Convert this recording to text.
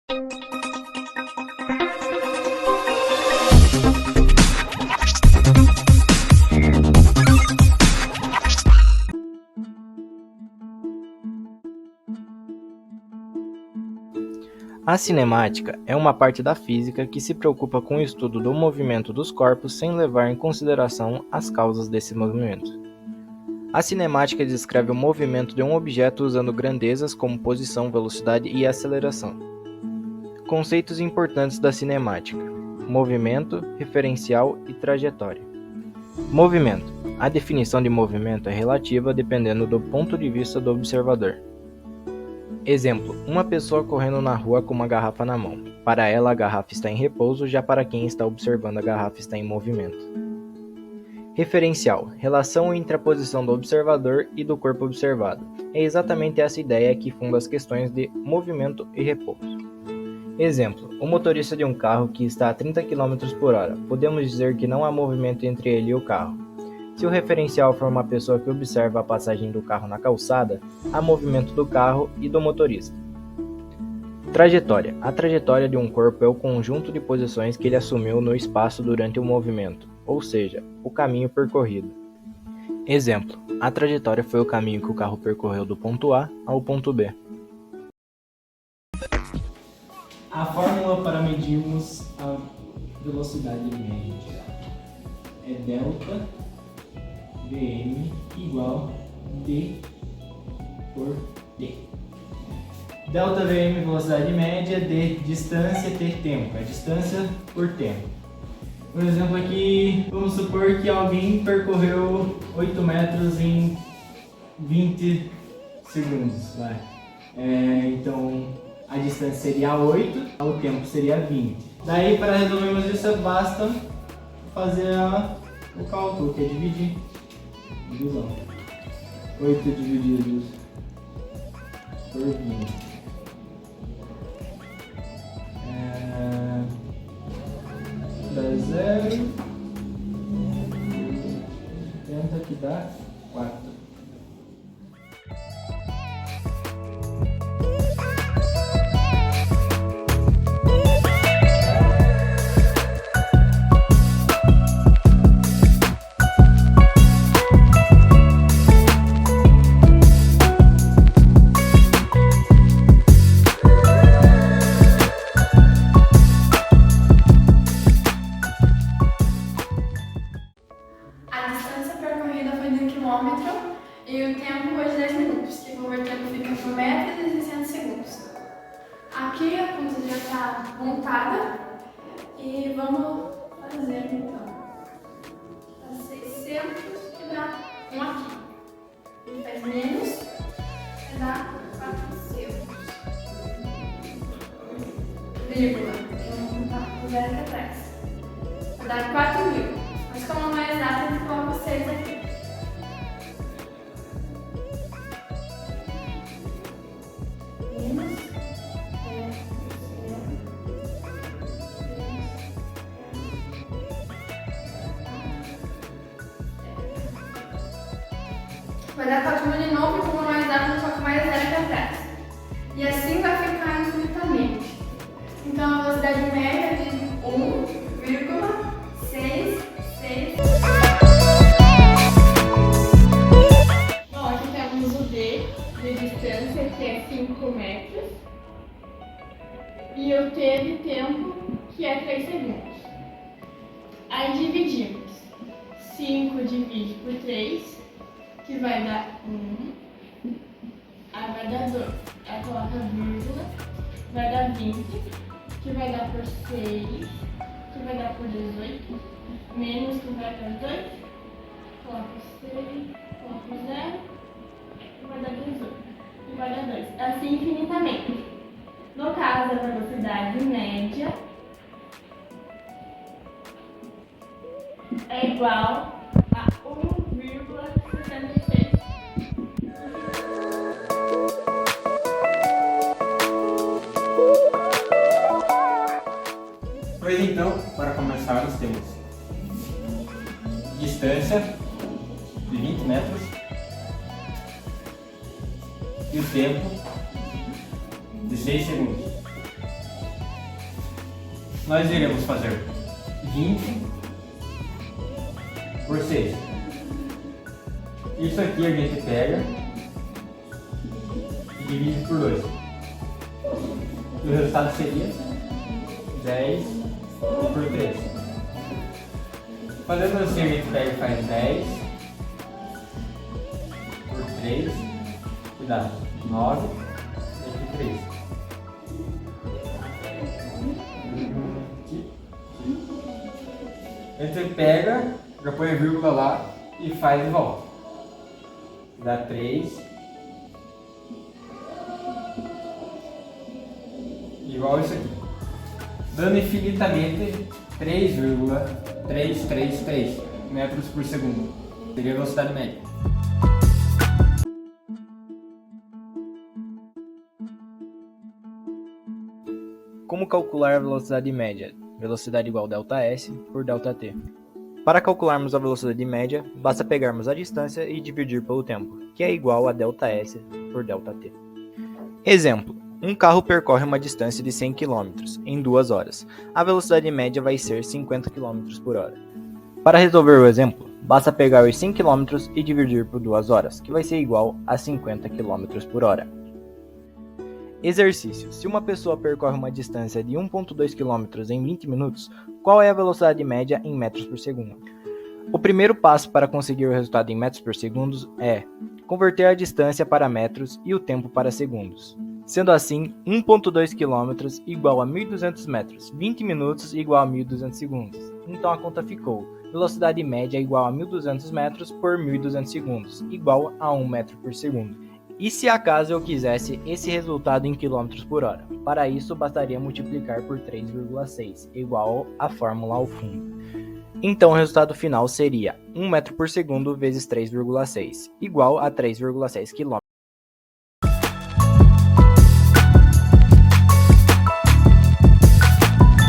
A cinemática é uma parte da física que se preocupa com o estudo do movimento dos corpos sem levar em consideração as causas desse movimento. A cinemática descreve o movimento de um objeto usando grandezas como posição, velocidade e aceleração. Conceitos importantes da cinemática: movimento, referencial e trajetória. Movimento. A definição de movimento é relativa dependendo do ponto de vista do observador. Exemplo, uma pessoa correndo na rua com uma garrafa na mão. Para ela, a garrafa está em repouso, já para quem está observando, a garrafa está em movimento. Referencial, relação entre a posição do observador e do corpo observado. É exatamente essa ideia que funda as questões de movimento e repouso. Exemplo, o motorista de um carro que está a 30 km por hora. Podemos dizer que não há movimento entre ele e o carro. Se o referencial for uma pessoa que observa a passagem do carro na calçada, há movimento do carro e do motorista. Trajetória. A trajetória de um corpo é o conjunto de posições que ele assumiu no espaço durante o movimento, ou seja, o caminho percorrido. Exemplo, a trajetória foi o caminho que o carro percorreu do ponto A ao ponto B. A fórmula para medirmos a velocidade média é delta Vm igual d por t. Delta Vm, velocidade média, d, distância, t, tempo. É distância por tempo. Por exemplo, aqui, vamos supor que alguém percorreu 8 metros em 20 segundos. Então, a distância seria 8, o tempo seria 20. Daí, para resolvermos isso, basta fazer o cálculo, que é dividir. Divisão. 8 divididos por 20. Dá 0. 70 que dá 4. E o tempo foi de 10 minutos, que convertendo fica por metros e 60 segundos. Aqui a conta já está montada e vamos fazer então. Dá 600 que dá 1 aqui. Faz menos, vai dar 400. Vírgula, vamos contar o zero aqui atrás. Vai dar 4.000, mas como não é exato, a gente coloca o 6 aqui. Vai dar 4.000 de novo, e como não é exato, só que mais zero aqui atrás. E assim vai ficar infinitamente. Então a velocidade média é de 1,666. Bom, aqui temos o D de distância, que é 5 metros. E o T de tempo, que é 3 segundos. Aí dividimos. 5 divide por 3. Que vai dar 1, aí vai dar 2, aí coloca vírgula, vai dar 20, que vai dar por 6, que vai dar por 18, menos que vai dar 2, coloca 6, coloca 0, que vai dar 18, e vai dar 2, assim infinitamente. No caso, a velocidade média é igual a 1,66. Pois então, para começar, nós temos distância de 20 metros e o tempo de 6 segundos. nós iremos fazer 20 por 6. Isso aqui a gente pega e divide por 2. E o resultado seria 10 por 3. Fazendo assim, a gente pega e faz 10 por 3. Cuidado, 9 e aqui 3. A gente pega, já põe a vírgula lá e faz de volta. Dá 3. Igual isso aqui. Dando infinitamente 3,333 metros por segundo. Seria a velocidade média. Como calcular a velocidade média? Velocidade igual ΔS por ΔT. Para calcularmos a velocidade média, basta pegarmos a distância e dividir pelo tempo, que é igual a ΔS por ΔT. Exemplo: um carro percorre uma distância de 100 km em 2 horas. A velocidade média vai ser 50 km por hora. Para resolver o exemplo, basta pegar os 100 km e dividir por 2 horas, que vai ser igual a 50 km por hora. Exercício: se uma pessoa percorre uma distância de 1,2 km em 20 minutos, qual é a velocidade média em metros por segundo? O primeiro passo para conseguir o resultado em metros por segundo é converter a distância para metros e o tempo para segundos. Sendo assim, 1,2 km igual a 1.200 metros, 20 minutos igual a 1.200 segundos. Então a conta ficou: velocidade média igual a 1.200 metros por 1.200 segundos, igual a 1 metro por segundo. E se acaso eu quisesse esse resultado em km por hora? Para isso, bastaria multiplicar por 3,6, igual à fórmula ao fundo. Então o resultado final seria 1 metro por segundo vezes 3,6, igual a 3,6 km.